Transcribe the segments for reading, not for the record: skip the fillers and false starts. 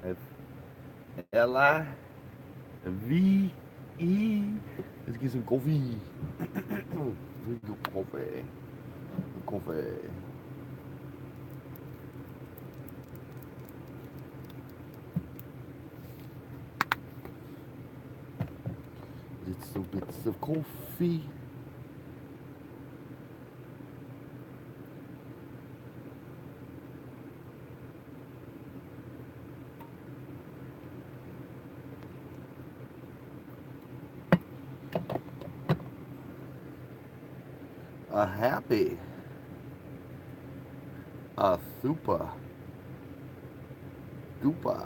F-L-I-V-E. Let's get some coffee. Let's get coffee. Coffee. Little bits of coffee. A happy, a super duper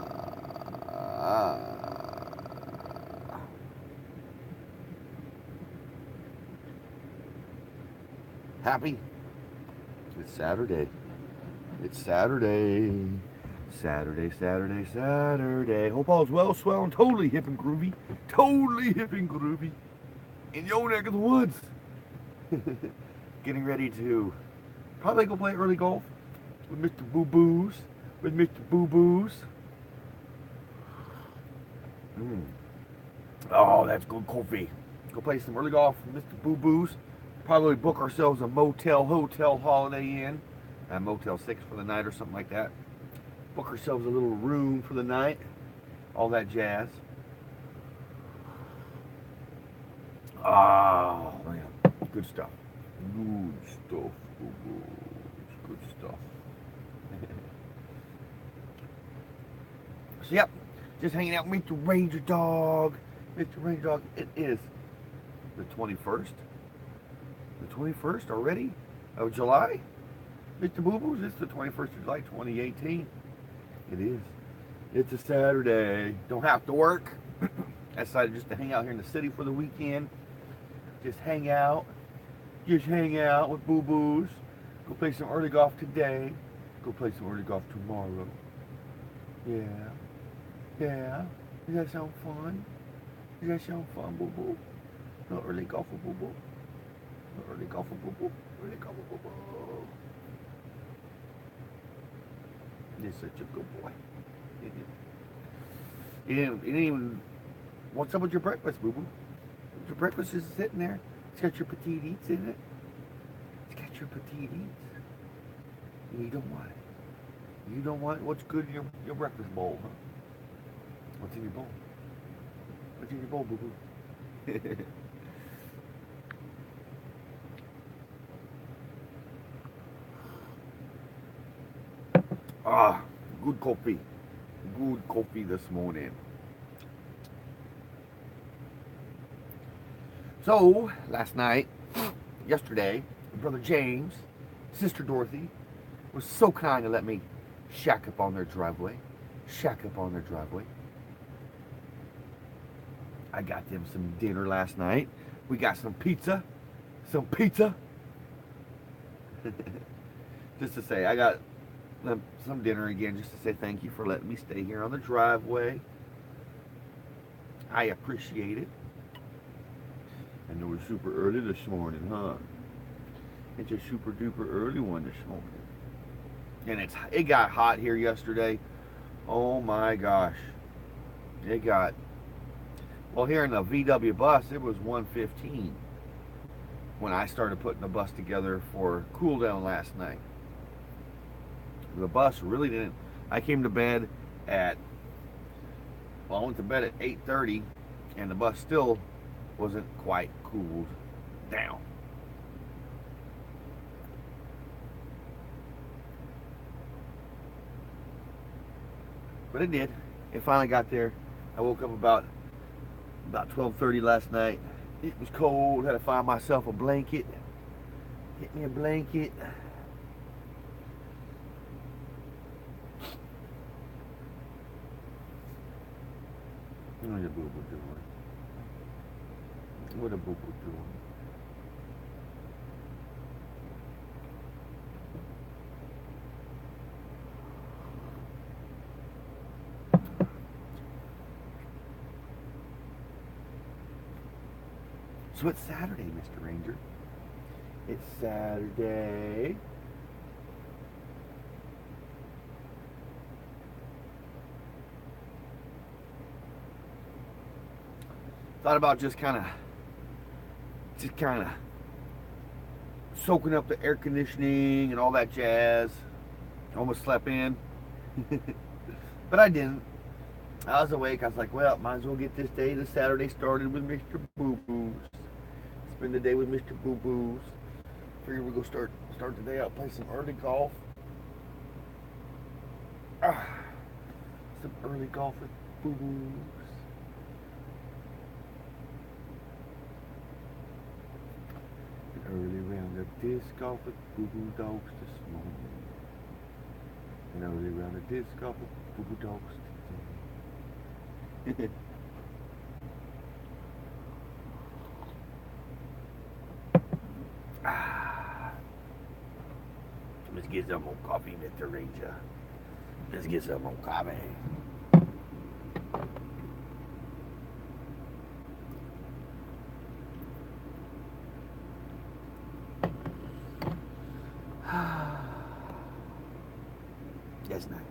happy. It's Saturday. It's Saturday. Saturday, Saturday, Saturday. Hope all's well, swell, and totally hip and groovy. Totally hip and groovy. In your neck of the woods. Getting ready to probably go play early golf with Mr. Boo Boos. With Mr. Boo Boos. Oh, that's good coffee. Go play some early golf with Mr. Boo Boos. Probably book ourselves a motel, hotel, Holiday Inn. Motel 6 for the night or something like that. Book ourselves a little room for the night. All that jazz. Oh, man. Good stuff. Good stuff. Good stuff. So, yep. Just hanging out with Mr. Ranger Dog. Mr. Ranger Dog. It is the 21st. The 21st already of July. Mr. Boo Boos, it's the 21st of July, 2018. It is. It's a Saturday. Don't have to work. I decided just to hang out here in the city for the weekend. Just hang out. Just hang out with Boo Boos. Go play some early golf today. Go play some early golf tomorrow. Yeah. Yeah. Does that sound fun? Does that sound fun, Boo Boo? No early golf for Boo Boo. No early golf for Boo Boo. Early golf for Boo Boo. You're such a good boy. You didn't even. What's up with your breakfast, Boo Boo? Your breakfast is sitting there. It's got your petite eats in it. It's got your petite eats. And you don't want it. You don't want what's good in your breakfast bowl, huh? What's in your bowl? What's in your bowl, Boo Boo? Ah, good coffee. Good coffee this morning. So, last night, yesterday, Brother James, Sister Dorothy, was so kind to let me shack up on their driveway. Shack up on their driveway. I got them some dinner last night. We got some pizza. Some pizza. Just to say, I got them some dinner again, just to say thank you for letting me stay here on the driveway. I appreciate it. I know it's super early this morning, huh? It's a super duper early one this morning. And it got hot here yesterday. Oh my gosh. It got, well, here in the VW bus, it was 1:15 when I started putting the bus together for cool down last night. The bus really didn't, I came to bed at, well, I went to bed at 8:30 and the bus still wasn't quite cooled down. But it did. It finally got there. I woke up about 12:30 last night. It was cold. Had to find myself a blanket. Get me a blanket. What a boo-boo doing? What a boo-boo doing? So it's Saturday, Mr. Ranger. It's Saturday. thought about just kind of soaking up the air conditioning and all that jazz. Almost slept in, but I didn't. I was awake. I was like, well, might as well get this Saturday started with Mr. Boo Boos. Spend the day with Mr. Boo Boos. Figure we'll go start the day out, play some early golf. Some early golf with Boo Boos. An early round of disc golf with Boo Boo Dogs this morning. An early round of disc golf with Boo Boo Dogs today. Let's get some more coffee, Mr. Ranger. Let's get some more coffee. That's nice.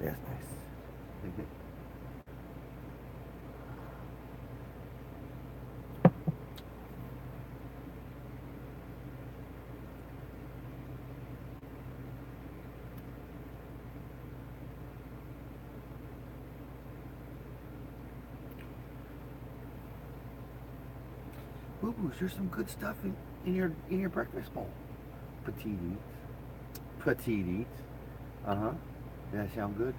That's nice. Boo Boos, there's some good stuff in your breakfast bowl. Petite eats. Petite eats. Uh-huh. Does that sound good?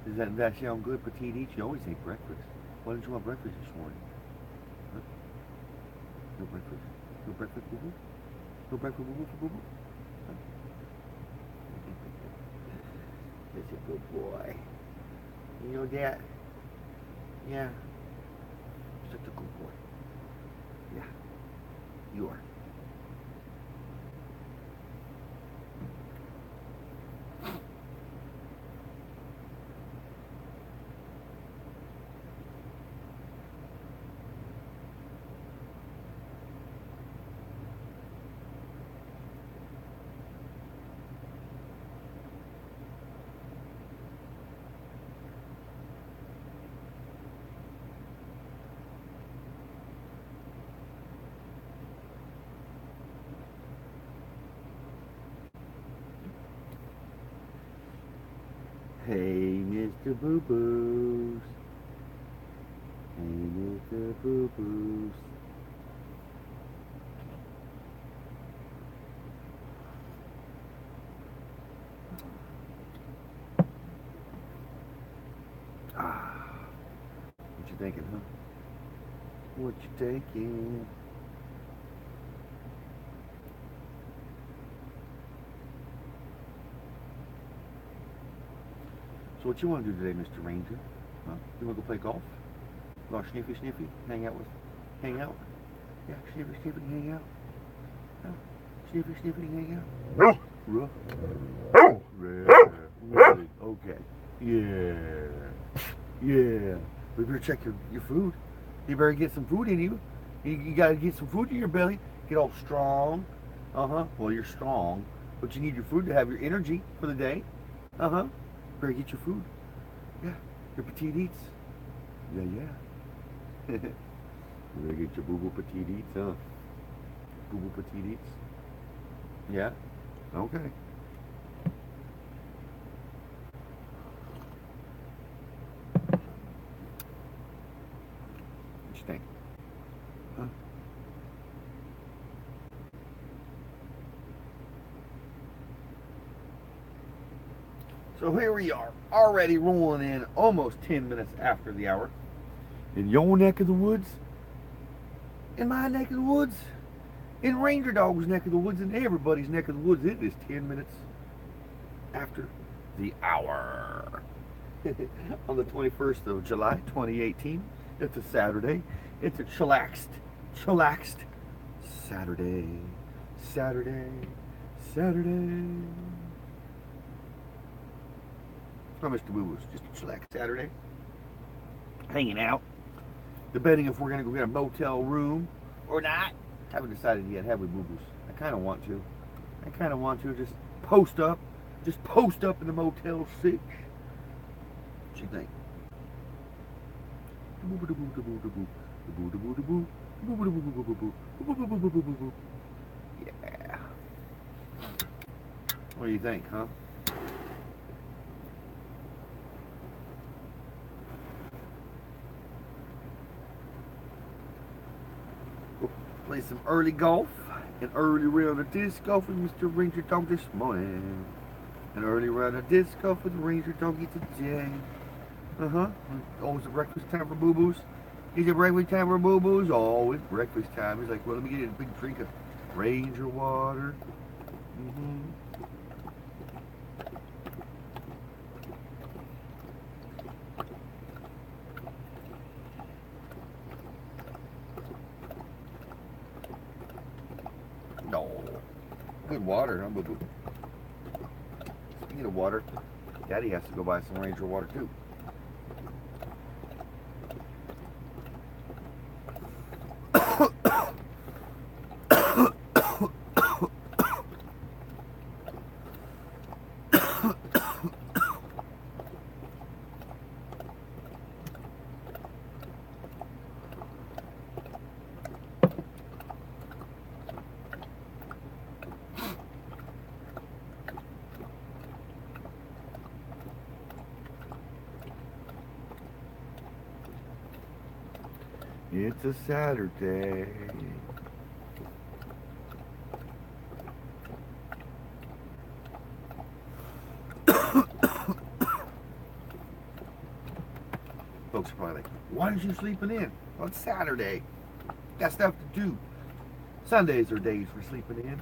Does that sound good, petite eats? You always eat breakfast. Why didn't you have breakfast this morning? Huh? No breakfast? No breakfast, Boo Boo? No breakfast, Boo Boo, for Boo Boo? Huh? That's a good boy. You know that? Yeah. Such a good boy. Yeah. You are. Hey, Mr. Boo Boos. Hey, Mr. Boo Boos. What you thinking, huh? What you thinking? So what you want to do today, Mr. Ranger? Huh? You want to go play golf? Go sniffy, hang out? Yeah, sniffy, hang out. Huh? Sniffy, hang out. Ruh. Really? Okay. Yeah. We better check your food. You better get some food in you. You gotta get some food in your belly. Get all strong. Well, you're strong, but you need your food to have your energy for the day. Better get your food. Yeah, your petite eats. Yeah. You better get your Boo Boo petite eats, huh? Boo Boo petite eats. Yeah. Okay. What you think? Huh? So here we are, already rolling in almost 10 minutes after the hour. In your neck of the woods, in my neck of the woods, in Ranger Dog's neck of the woods, in everybody's neck of the woods, it is 10 minutes after the hour. On the 21st of July, 2018, it's a Saturday. It's a chillaxed Saturday. Oh, Mr. Boo Boos, just a chillax Saturday. Hanging out. Debating if we're going to go get a motel room or not. Haven't decided yet, have we, Boo Boos? I kind of want to. Just post up in the Motel 6. What you think? Yeah. What do you think, huh? We'll play some early golf, an early round of disc golf with Mr. Ranger Dog this morning. An early round of disc golf with Ranger Doggy today. Always a breakfast time for boo boos. Is it breakfast time for boo boos? Oh, it's breakfast time. He's like, well, let me get a big drink of Ranger water. No. Good water, huh, boo boo? Speaking of water, Daddy has to go buy some Ranger water too. It's a Saturday. Folks are probably like, why aren't you sleeping in? Well, it's Saturday. Got stuff to do. Sundays are days for sleeping in.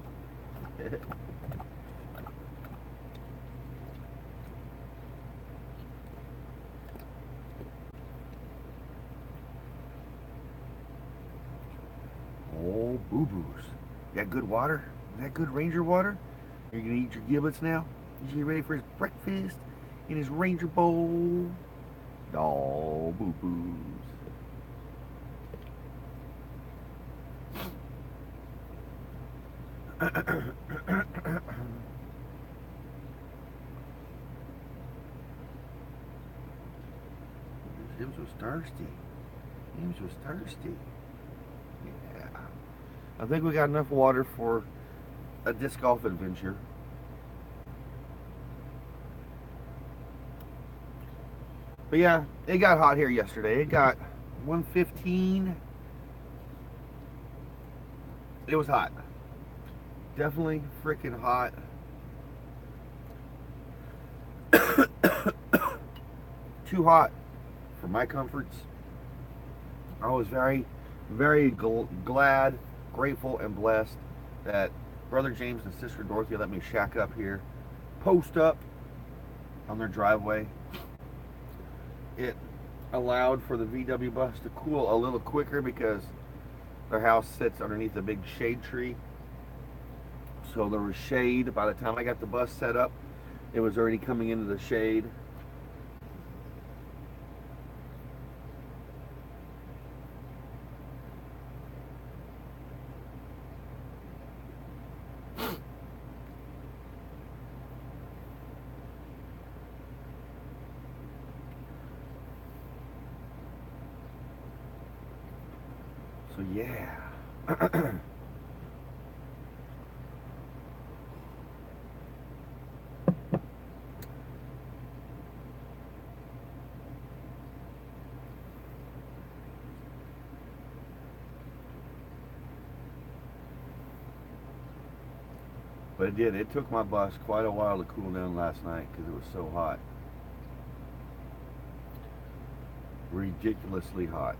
Oh, boo-boos. You got good water? Is that good Ranger water? You're going to eat your giblets now? Is he ready for his breakfast in his Ranger bowl? Oh, boo-boos. Hims was thirsty. Hims was thirsty. Yeah. I think we got enough water for a disc golf adventure. But yeah, it got hot here yesterday. It got 115. It was hot. Definitely freaking hot. Too hot for my comforts. I was very, very glad, grateful, and blessed that Brother James and Sister Dorothy let me shack up here, post up on their driveway. It allowed for the VW bus to cool a little quicker because their house sits underneath a big shade tree. So there was shade. By the time I got the bus set up, it was already coming into the shade. So yeah. But it did. It took my bus quite a while to cool down last night because it was so hot. Ridiculously hot.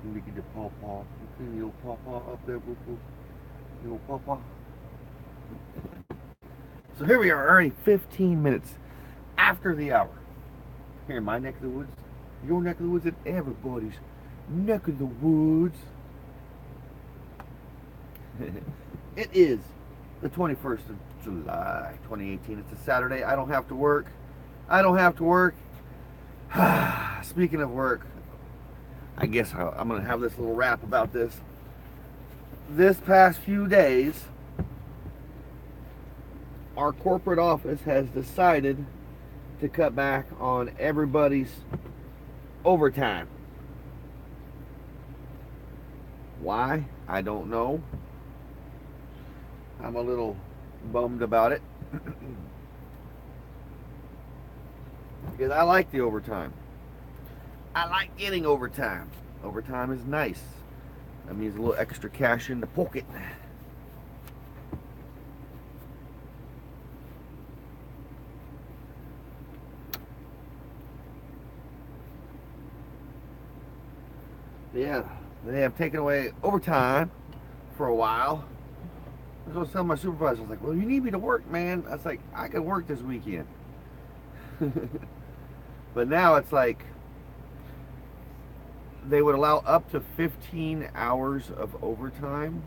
Let me get the pawpaw. Okay, your pawpaw up there, boo boo. Your pawpaw. So here we are, already 15 minutes after the hour. Here in my neck of the woods, your neck of the woods, and everybody's neck of the woods. It is the 21st of July, 2018. It's a Saturday. I don't have to work. I don't have to work. Speaking of work, I guess I'm going to have this little rap about this. This past few days, our corporate office has decided to cut back on everybody's overtime. Why? I don't know. I'm a little bummed about it. Because I like the overtime. I like getting overtime. Overtime is nice. That means a little extra cash in the pocket. Yeah, they have taken away overtime for a while. I was going to tell my supervisor, I was like, well, you need me to work, man. I was like, I can work this weekend. But now it's like they would allow up to 15 hours of overtime,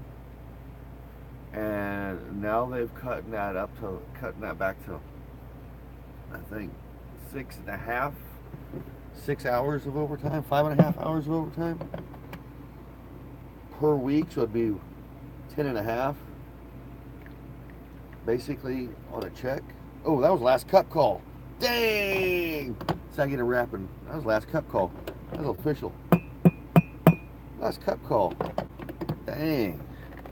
and now they've cutting that back to, I think, 6 hours of overtime, 5.5 hours of overtime per week. So it'd be 10.5 basically on a check. Oh, that was last cup call. Dang! Second of rapping. That was last cup call. That was official. Last cup call. Dang.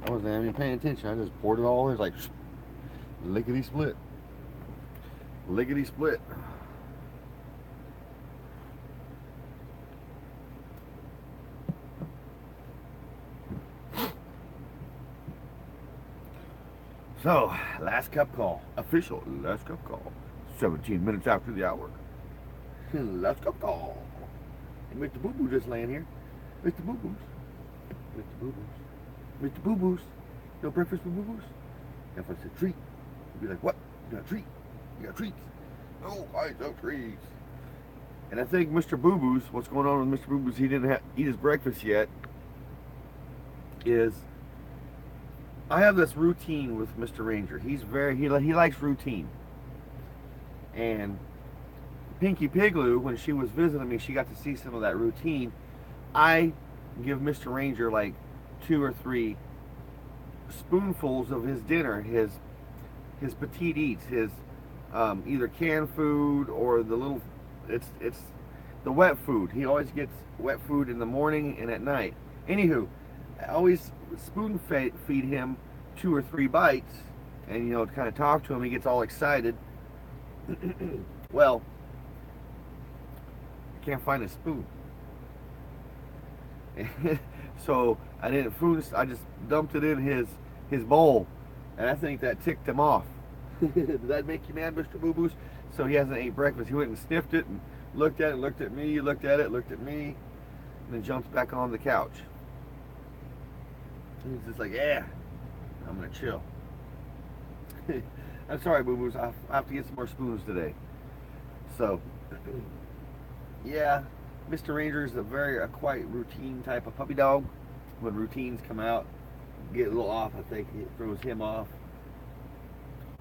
I wasn't even paying attention. I just poured it all in. It's like lickety split. Lickety split. So, last cup call. Official last cup call. 17 minutes after the hour. Last cup call. And Mr. Boo Boo just laying here. Mr. Boo Boos. Mr. Boo Boos. Mr. Boo Boos. No breakfast for Boo Boos? If I said treat, you'd be like, what? You got a treat? You got treats? No, I don't treats. And I think Mr. Boo Boos, what's going on with Mr. Boo Boos, he didn't eat his breakfast yet, is I have this routine with Mr. Ranger. He likes routine. And Pinky Pigloo, when she was visiting me, she got to see some of that routine. I give Mr. Ranger like 2 or 3 spoonfuls of his dinner, his petite eats, his either canned food or the little, it's the wet food. He always gets wet food in the morning and at night. Anywho, I always spoon feed him 2 or 3 bites, and kind of talk to him. He gets all excited. Well, I can't find a spoon. So I didn't food. I just dumped it in his bowl, and I think that ticked him off. Did that make you mad, Mr. Boo Boos? So he hasn't ate breakfast. He went and sniffed it and looked at it, looked at me, looked at it, looked at me, and then jumps back on the couch. And he's just like, yeah, I'm gonna chill. I'm sorry, Boo Boos. I have to get some more spoons today. So, yeah, Mr. Ranger is a quite routine type of puppy dog. When routines come out, get a little off, I think it throws him off.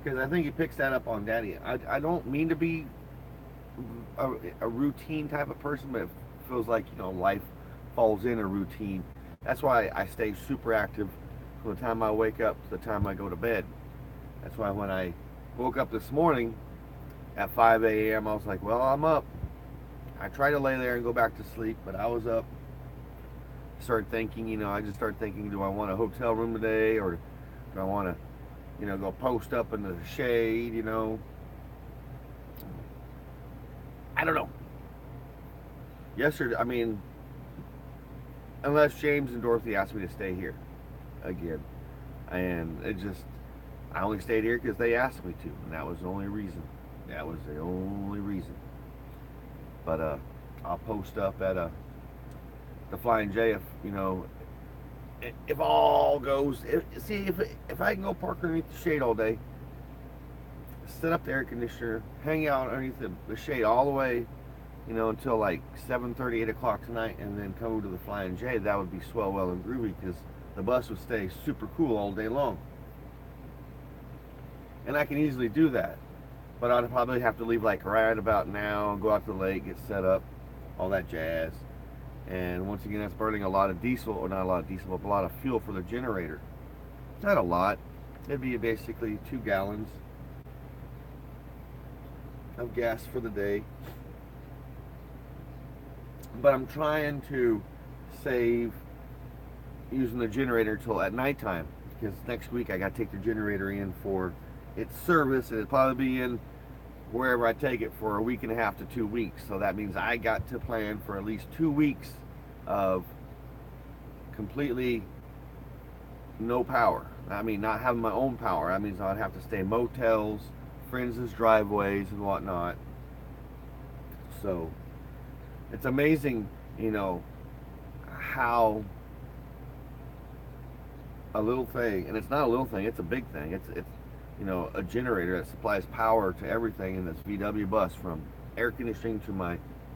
Because I think he picks that up on Daddy. I don't mean to be a routine type of person, but it feels like, life falls in a routine. That's why I stay super active from the time I wake up to the time I go to bed. That's why when I woke up this morning at 5 a.m., I was like, well, I'm up. I tried to lay there and go back to sleep, but I was up. Started thinking, I just started thinking, do I want a hotel room today, or do I want to, go post up in the shade, I don't know. Yesterday, unless James and Dorothy asked me to stay here again. And I only stayed here because they asked me to, and that was the only reason. That was the only reason. But I'll post up at the Flying J if all goes. If I can go park underneath the shade all day, set up the air conditioner, hang out underneath the shade all the way, until like 7:30, 8 o'clock tonight, and then come over to the Flying J, that would be swell, well, and groovy, because the bus would stay super cool all day long. And I can easily do that. But I'd probably have to leave like right about now and go out to the lake, get set up, all that jazz. And once again, that's burning a lot of diesel, or not a lot of diesel, but a lot of fuel for the generator. Not a lot. It'd be basically 2 gallons of gas for the day. But I'm trying to save using the generator till at nighttime, because next week I got to take the generator in for its service, and it'll probably be in wherever I take it for a week and a half to 2 weeks. So that means I got to plan for at least 2 weeks of completely no power. I mean, not having my own power. That means I'd have to stay in motels, friends' driveways, and whatnot. So it's amazing, how a little thing, and it's not a little thing, it's a big thing. It's a generator that supplies power to everything in this VW bus, from air conditioning to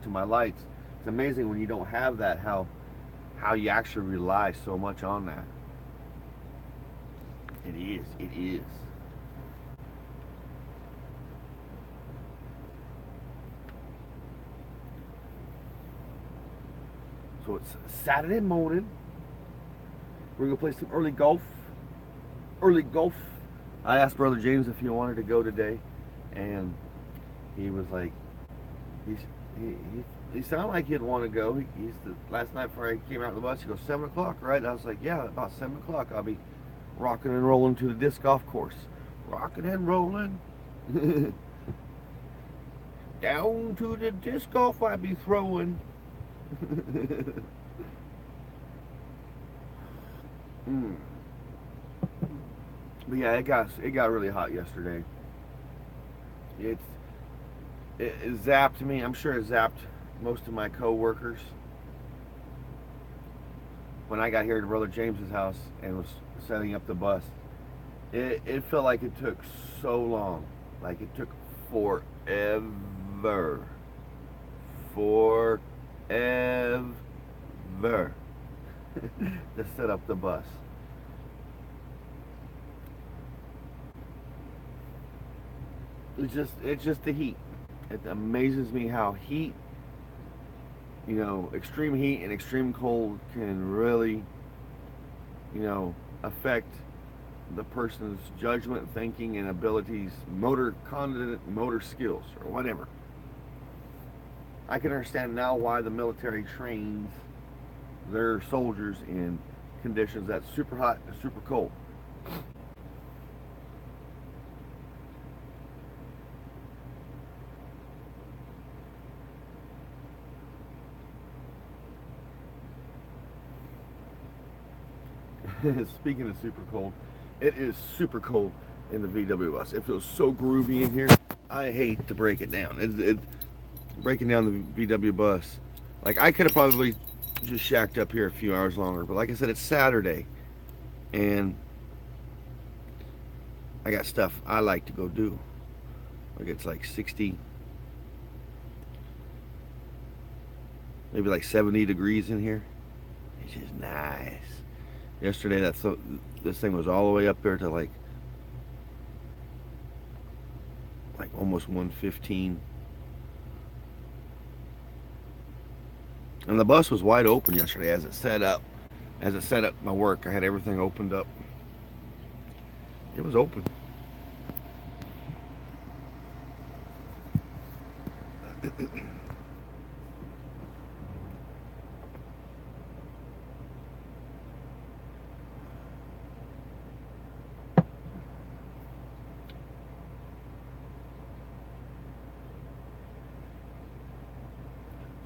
my lights. It's amazing when you don't have that, how you actually rely so much on that. It is. So it's Saturday morning. We're gonna play some early golf. I asked Brother James if he wanted to go today, and he was like, he sounded like he'd want to go. Last night before I came out of the bus, he goes, 7 o'clock, right? And I was like, yeah, about 7 o'clock. I'll be rocking and rolling to the disc golf course. Rocking and rolling. Down to the disc golf I'll be throwing. But yeah, it got really hot yesterday. It zapped me. I'm sure it zapped most of my co-workers. When I got here to Brother James's house and was setting up the bus, it felt like it took so long. Like it took forever. To set up the bus. It's just the heat. It amazes me how heat, extreme heat and extreme cold can really, affect the person's judgment, thinking, and abilities, motor skills, or whatever. I can understand now why the military trains their soldiers in conditions that's super hot and super cold. Speaking of super cold, it is super cold in the VW bus. It feels so groovy in here. I hate to break it down. Breaking down the VW bus. Like, I could have probably just shacked up here a few hours longer, but like I said, it's Saturday, and I got stuff I like to go do. Like, it's like 60, maybe like 70 degrees in here. It's just nice. Yesterday, this thing was all the way up there to like almost 115. And the bus was wide open yesterday as it set up. As it set up my work, I had everything opened up. It was open.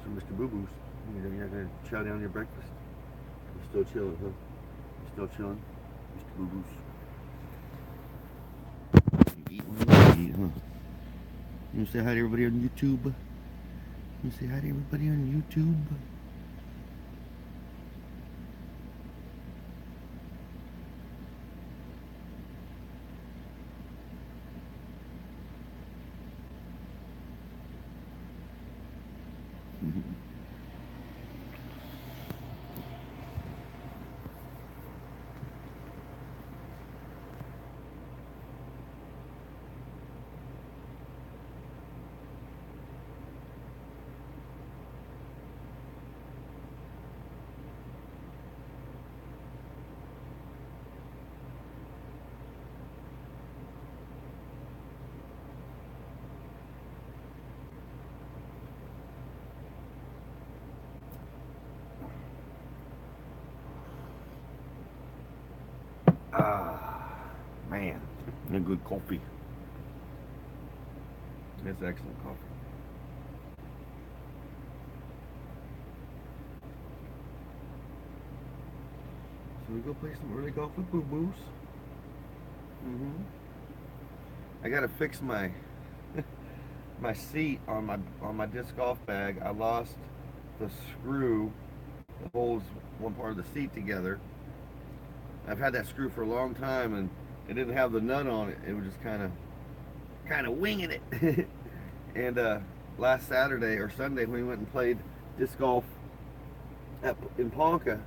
So, Mr. Boo Boos, you're not going to chow down your breakfast? You're still chilling, huh? You're still chilling? Mr. Boo Boos. You eat when you eat, huh? You say hi to everybody on YouTube? You say hi to everybody on YouTube? and good coffee. It's excellent coffee. So we go play some early golf with Boo Boos. I gotta fix my my seat on my disc golf bag. I lost the screw that holds one part of the seat together. I've had that screw for a long time, and it didn't have the nut on it. It was just kind of winging it. And last Saturday or Sunday, when we went and played disc golf in Ponca,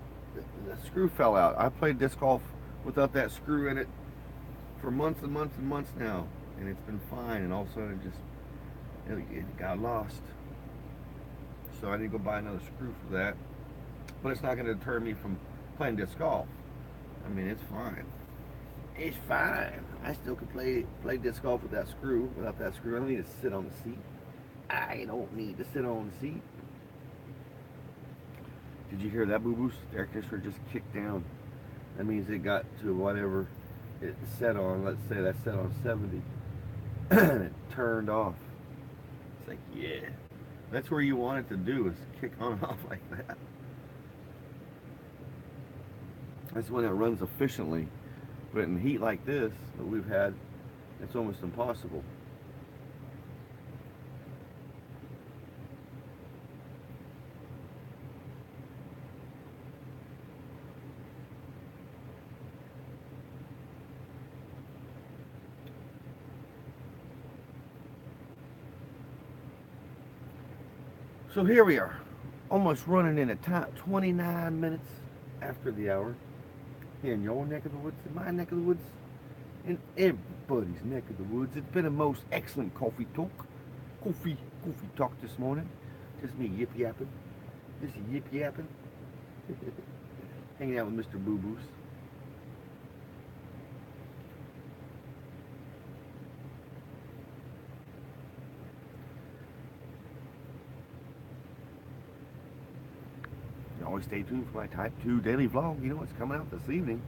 the screw fell out. I played disc golf without that screw in it for months and months and months now, and it's been fine. And all of a sudden, it got lost. So I need to go buy another screw for that. But it's not going to deter me from playing disc golf. I mean, it's fine. It's fine. I still can play disc golf with that screw. Without that screw, I don't need to sit on the seat. I don't need to sit on the seat. Did you hear that, Boo Boos? The air conditioner just kicked down. That means it got to whatever it set on. Let's say that set on 70. And it turned off. It's like, yeah. That's where you want it to do, is kick on and off like that. That's when it runs efficiently. But in heat like this that we've had, it's almost impossible. So here we are, almost running in at time, 29 minutes after the hour. Here in your neck of the woods, in my neck of the woods, in everybody's neck of the woods. It's been a most excellent coffee talk. Coffee talk this morning. Just me yip yapping. Just yip yapping. Hanging out with Mr. Boo Boos. Always stay tuned for my Type 2 daily vlog. You know what's coming out this evening.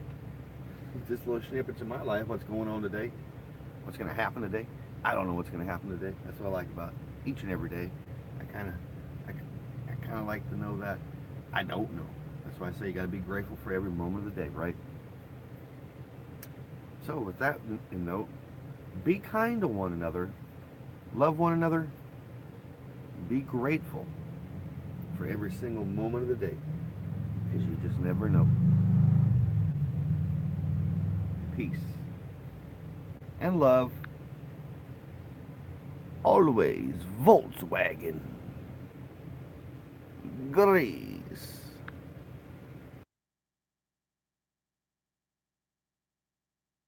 It's just little snippets of my life, what's going on today, what's going to happen today. I don't know what's going to happen today. That's what I like about each and every day. I kind of like to know that I don't know. That's why I say you got to be grateful for every moment of the day, right? So with that in note, be kind to one another, love one another, be grateful for every single moment of the day, because you just never know. Peace and love. Always Volkswagen. Great.